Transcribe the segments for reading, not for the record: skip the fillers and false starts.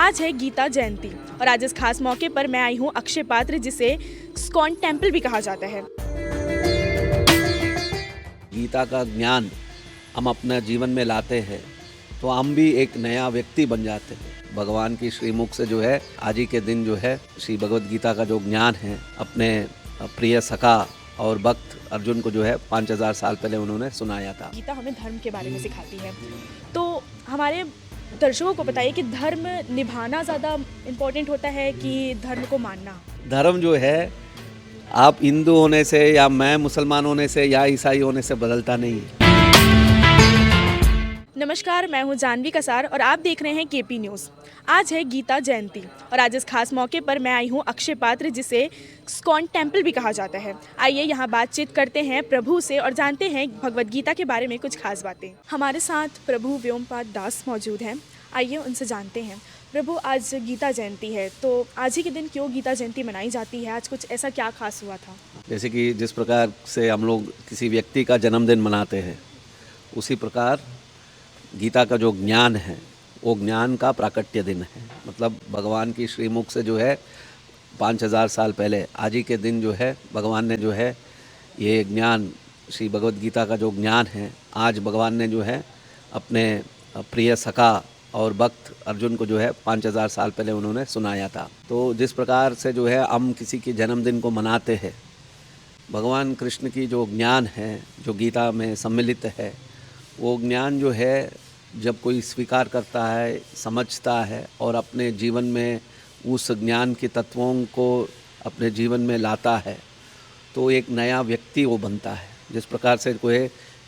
आज है गीता जयंती और आज इस खास मौके पर मैं आई हूँ अक्षय पात्र, जिसे इस्कॉन टेम्पल भी कहा जाता है। गीता का ज्ञान हम अपने जीवन में लाते हैं तो हम भी एक नया व्यक्ति बन जाते हैं। भगवान की श्रीमुख से जो है आज ही के दिन जो है श्री भगवद गीता का जो ज्ञान है अपने प्रिय सखा और भक्त अर्जुन को जो है 5000 साल पहले उन्होंने सुनाया था। गीता हमें धर्म के बारे में सिखाती है, तो हमारे दर्शकों को बताइए कि धर्म निभाना ज़्यादा इम्पोर्टेंट होता है कि धर्म को मानना। धर्म जो है आप हिंदू होने से या मैं मुसलमान होने से या ईसाई होने से बदलता नहीं है। नमस्कार, मैं हूं जानवी कसार और आप देख रहे हैं केपी न्यूज़। आज है गीता जयंती और आज इस खास मौके पर मैं आई हूं अक्षय पात्र, जिसे इस्कॉन टेम्पल भी कहा जाता है। आइए यहां बातचीत करते हैं प्रभु से और जानते हैं भगवद गीता के बारे में कुछ खास बातें। हमारे साथ प्रभु व्योमपाद दास मौजूद हैं, आइए उनसे जानते हैं। प्रभु, आज गीता जयंती है, तो आज ही के दिन क्यों गीता जयंती मनाई जाती है? आज कुछ ऐसा क्या खास हुआ था? जैसे कि जिस प्रकार से हम लोग किसी व्यक्ति का जन्मदिन मनाते हैं, उसी प्रकार गीता का जो ज्ञान है वो ज्ञान का प्राकट्य दिन है। मतलब भगवान की श्रीमुख से जो है 5000 साल पहले आज ही के दिन जो है भगवान ने जो है ये ज्ञान श्री भगवद गीता का जो ज्ञान है आज भगवान ने जो है अपने प्रिय सखा और भक्त अर्जुन को जो है 5000 साल पहले उन्होंने सुनाया था। तो जिस प्रकार से जो है हम किसी के जन्मदिन को मनाते हैं, भगवान कृष्ण की जो ज्ञान है जो गीता में सम्मिलित है, वो ज्ञान जो है जब कोई स्वीकार करता है, समझता है और अपने जीवन में उस ज्ञान के तत्वों को अपने जीवन में लाता है तो एक नया व्यक्ति वो बनता है। जिस प्रकार से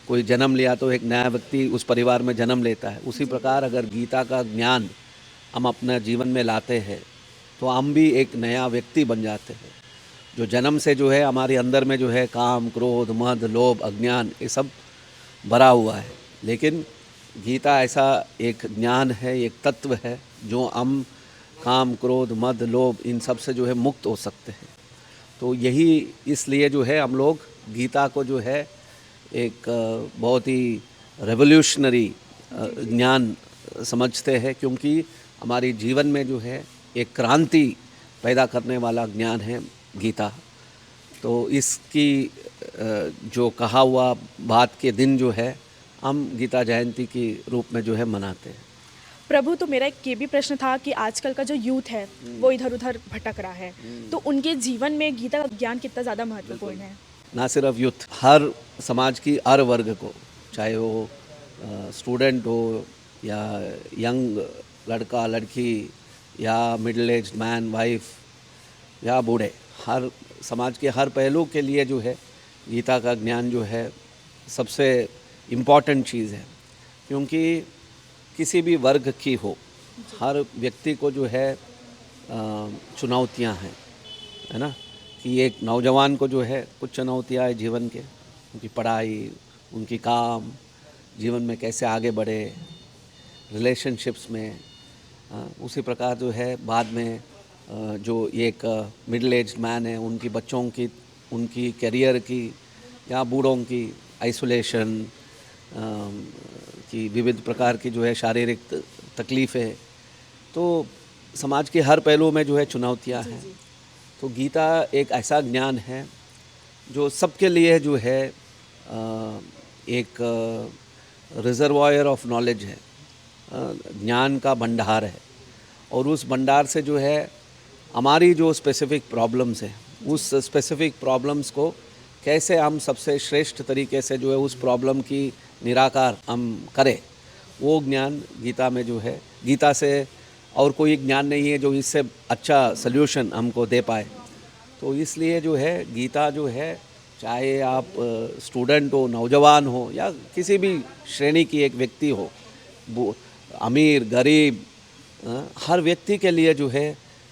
कोई जन्म लिया तो एक नया व्यक्ति उस परिवार में जन्म लेता है, उसी प्रकार अगर गीता का ज्ञान हम अपने जीवन में लाते हैं तो हम भी एक नया व्यक्ति बन जाते हैं। जो जन्म से जो है हमारे अंदर में जो है काम, क्रोध, मद, लोभ, अज्ञान ये सब भरा हुआ है, लेकिन गीता ऐसा एक ज्ञान है, एक तत्व है जो हम काम, क्रोध, मद, लोभ इन सब से जो है मुक्त हो सकते हैं। तो यही इसलिए जो है हम लोग गीता को जो है एक बहुत ही रेवोल्यूशनरी ज्ञान समझते हैं, क्योंकि हमारी जीवन में जो है एक क्रांति पैदा करने वाला ज्ञान है गीता। तो इसकी जो कहा हुआ बात के दिन जो है हम गीता जयंती के रूप में जो है मनाते हैं। प्रभु, तो मेरा एक ये भी प्रश्न था कि आजकल का जो यूथ है वो इधर उधर भटक रहा है, तो उनके जीवन में गीता का ज्ञान कितना ज़्यादा महत्वपूर्ण है? ना सिर्फ यूथ, हर समाज की हर वर्ग को, चाहे वो स्टूडेंट हो या यंग लड़का लड़की या मिडिल एज्ड मैन वाइफ या बूढ़े, हर समाज के हर पहलू के लिए जो है गीता का ज्ञान जो है सबसे इम्पॉर्टेंट चीज़ है। क्योंकि किसी भी वर्ग की हो, हर व्यक्ति को जो है चुनौतियां हैं, है ना। कि एक नौजवान को जो है कुछ चुनौतियां है जीवन के, उनकी पढ़ाई, उनकी काम, जीवन में कैसे आगे बढ़े, रिलेशनशिप्स में। उसी प्रकार जो है बाद में जो एक मिडिल एज्ड मैन है, उनकी बच्चों की, उनकी करियर की या बूढ़ों की आइसोलेशन की विविध प्रकार की जो है शारीरिक तकलीफ़ें, तो समाज के हर पहलू में जो है चुनौतियां हैं। तो गीता एक ऐसा ज्ञान है जो सबके लिए जो है एक रिजर्वायर ऑफ नॉलेज है, ज्ञान का भंडार है। और उस भंडार से जो है हमारी जो स्पेसिफ़िक प्रॉब्लम्स है, उस स्पेसिफ़िक प्रॉब्लम्स को कैसे हम सबसे श्रेष्ठ तरीके से जो है उस प्रॉब्लम की निराकार हम करें, वो ज्ञान गीता में जो है, गीता से और कोई ज्ञान नहीं है जो इससे अच्छा सल्यूशन हमको दे पाए। तो इसलिए जो है गीता जो है, चाहे आप स्टूडेंट हो, नौजवान हो या किसी भी श्रेणी की एक व्यक्ति हो, अमीर गरीब, हर व्यक्ति के लिए जो है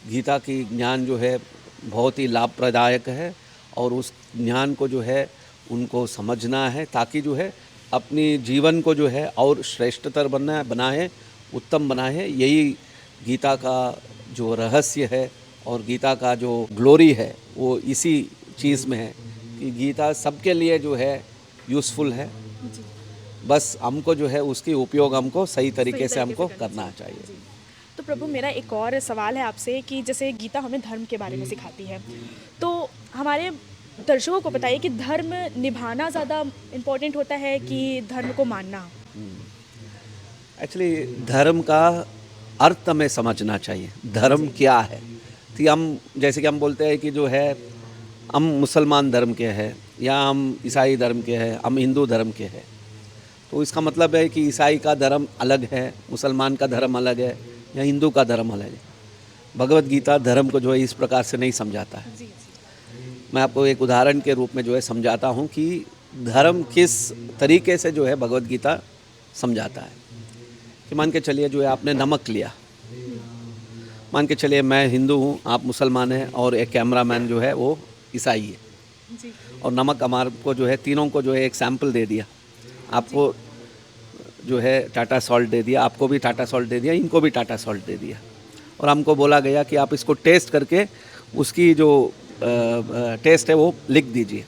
गीता की ज्ञान जो है बहुत ही लाभप्रदायक है। और उस ज्ञान को जो है उनको समझना है ताकि जो है अपनी जीवन को जो है और श्रेष्ठतर बनाए, उत्तम बनाए। यही गीता का जो रहस्य है और गीता का जो ग्लोरी है वो इसी चीज़ में है कि गीता सबके लिए जो है यूज़फुल है। बस हमको जो है उसकी उपयोग हमको सही तरीके से हमको करना चाहिए। तो प्रभु मेरा एक और सवाल है आपसे कि जैसे गीता हमें धर्म के बारे में सिखाती है, तो हमारे दर्शकों को बताइए कि धर्म निभाना ज़्यादा इम्पोर्टेंट होता है कि धर्म को मानना? एक्चुअली धर्म का अर्थ हमें समझना चाहिए। धर्म क्या है? कि हम जैसे कि हम बोलते हैं कि जो है हम मुसलमान धर्म के हैं या हम ईसाई धर्म के हैं, हम हिंदू धर्म के हैं। तो इसका मतलब है कि ईसाई का धर्म अलग है, मुसलमान का धर्म अलग है या हिंदू का धर्म अलग है। भगवत गीता धर्म को जो है इस प्रकार से नहीं समझाता है। जी, मैं आपको एक उदाहरण के रूप में जो है समझाता हूँ कि धर्म किस तरीके से जो है भगवत गीता समझाता है। कि मान के चलिए जो है आपने नमक लिया, मान के चलिए मैं हिंदू हूँ, आप मुसलमान हैं और एक कैमरामैन जो है वो ईसाई है, जी, और नमक हमारे को जो है तीनों को जो है एक सैंपल दे दिया। आपको जो है टाटा सॉल्ट दे दिया, आपको भी टाटा सॉल्ट दे दिया, इनको भी टाटा सॉल्ट दे दिया, और हमको बोला गया कि आप इसको टेस्ट करके उसकी जो टेस्ट है वो लिख दीजिए।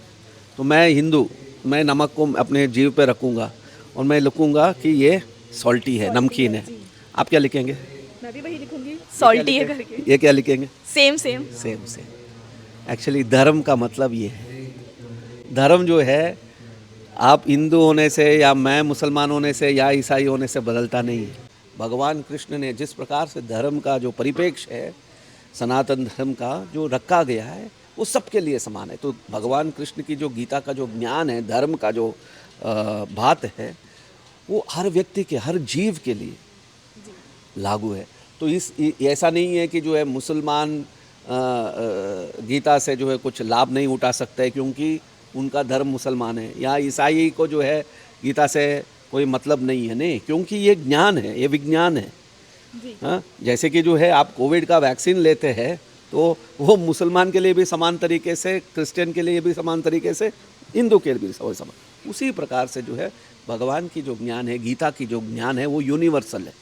तो मैं हिंदू, मैं नमक को अपने जीव पे रखूँगा और मैं लिखूँगा कि ये सॉल्टी है, नमकीन है। जी। आप क्या लिखेंगे? मैं भी वही लिखूंगी, सॉल्टी है करके। ये क्या लिखेंगे? Same same. Same same. Actually धर्म का मतलब ये है। धर्म जो है आप हिंदू होने से या मैं मुसलमान होने से या ईसाई होने से बदलता नहीं है। भगवान कृष्ण ने जिस प्रकार से धर्म का जो परिप्रेक्ष्य है, सनातन धर्म का जो रखा गया है, वो सबके लिए समान है। तो भगवान कृष्ण की जो गीता का जो ज्ञान है, धर्म का जो बात है, वो हर व्यक्ति के, हर जीव के लिए लागू है। तो ऐसा नहीं है कि जो है मुसलमान गीता से जो है कुछ लाभ नहीं उठा सकते क्योंकि उनका धर्म मुसलमान है, या ईसाई को जो है गीता से कोई मतलब नहीं है। नहीं, क्योंकि ये ज्ञान है, ये विज्ञान है। हाँ, जैसे कि जो है आप कोविड का वैक्सीन लेते हैं तो वो मुसलमान के लिए भी समान तरीके से, क्रिश्चियन के लिए भी समान तरीके से, हिंदू के लिए भी समान। उसी प्रकार से जो है भगवान की जो ज्ञान है, गीता की जो ज्ञान है, वो यूनिवर्सल है।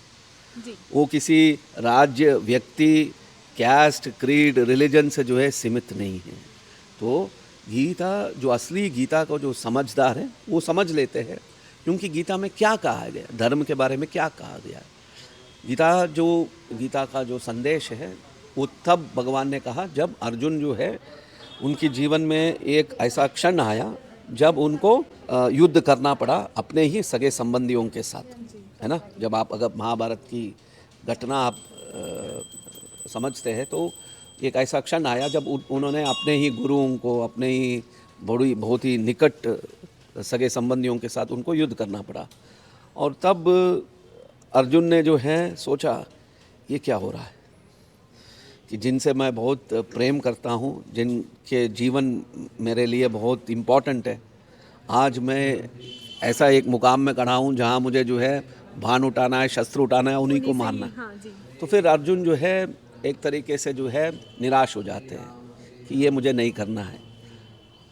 जी। वो किसी राज्य, व्यक्ति, कैस्ट, क्रीड, रिलीजन से जो है सीमित नहीं है। तो गीता जो असली गीता को जो समझदार है वो समझ लेते हैं, क्योंकि गीता में क्या कहा गया, धर्म के बारे में क्या कहा गया है। गीता का जो संदेश है वो तब भगवान ने कहा जब अर्जुन जो है उनके जीवन में एक ऐसा क्षण आया जब उनको युद्ध करना पड़ा अपने ही सगे संबंधियों के साथ, है ना। जब आप अगर महाभारत की घटना आप समझते हैं तो एक ऐसा क्षण आया जब उन्होंने अपने ही गुरुओं को, अपने ही बहुत ही निकट सगे संबंधियों के साथ उनको युद्ध करना पड़ा। और तब अर्जुन ने जो है सोचा ये क्या हो रहा है, कि जिनसे मैं बहुत प्रेम करता हूँ, जिनके जीवन मेरे लिए बहुत इम्पॉर्टेंट है, आज मैं ऐसा एक मुकाम में खड़ा हूँ जहाँ मुझे जो है भान उठाना है, शस्त्र उठाना है, उन्हीं को मारना है। हाँ जी। तो फिर अर्जुन जो है एक तरीके से जो है निराश हो जाते हैं कि ये मुझे नहीं करना है।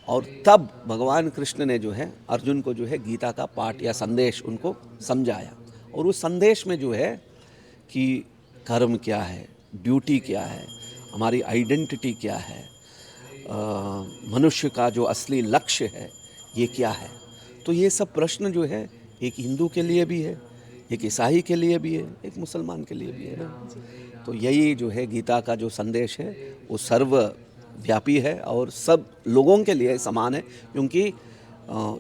और तब भगवान कृष्ण ने जो है अर्जुन को जो है गीता का पाठ या संदेश उनको समझाया, और उस संदेश में जो है कि कर्म क्या है, ड्यूटी क्या है, हमारी आइडेंटिटी क्या है, मनुष्य का जो असली लक्ष्य है ये क्या है। तो ये सब प्रश्न जो है एक हिंदू के लिए भी है, एक ईसाई के लिए भी है, एक मुसलमान के लिए भी है ना। तो यही जो है गीता का जो संदेश है वो सर्वव्यापी है और सब लोगों के लिए समान है, क्योंकि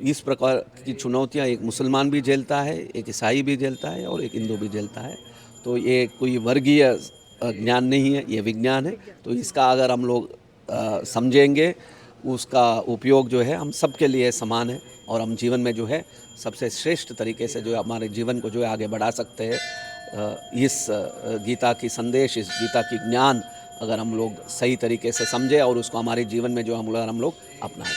इस प्रकार की चुनौतियाँ एक मुसलमान भी झेलता है, एक ईसाई भी झेलता है और एक हिंदू भी झेलता है। तो ये कोई वर्गीय ज्ञान नहीं है, ये विज्ञान है। तो इसका अगर हम लोग समझेंगे, उसका उपयोग जो है हम सब के लिए समान है, और हम जीवन में जो है सबसे श्रेष्ठ तरीके से जो है हमारे जीवन को जो है आगे बढ़ा सकते हैं। इस गीता की संदेश, इस गीता की ज्ञान अगर हम लोग सही तरीके से समझे और उसको हमारे जीवन में जो हम लोग अपनाएं।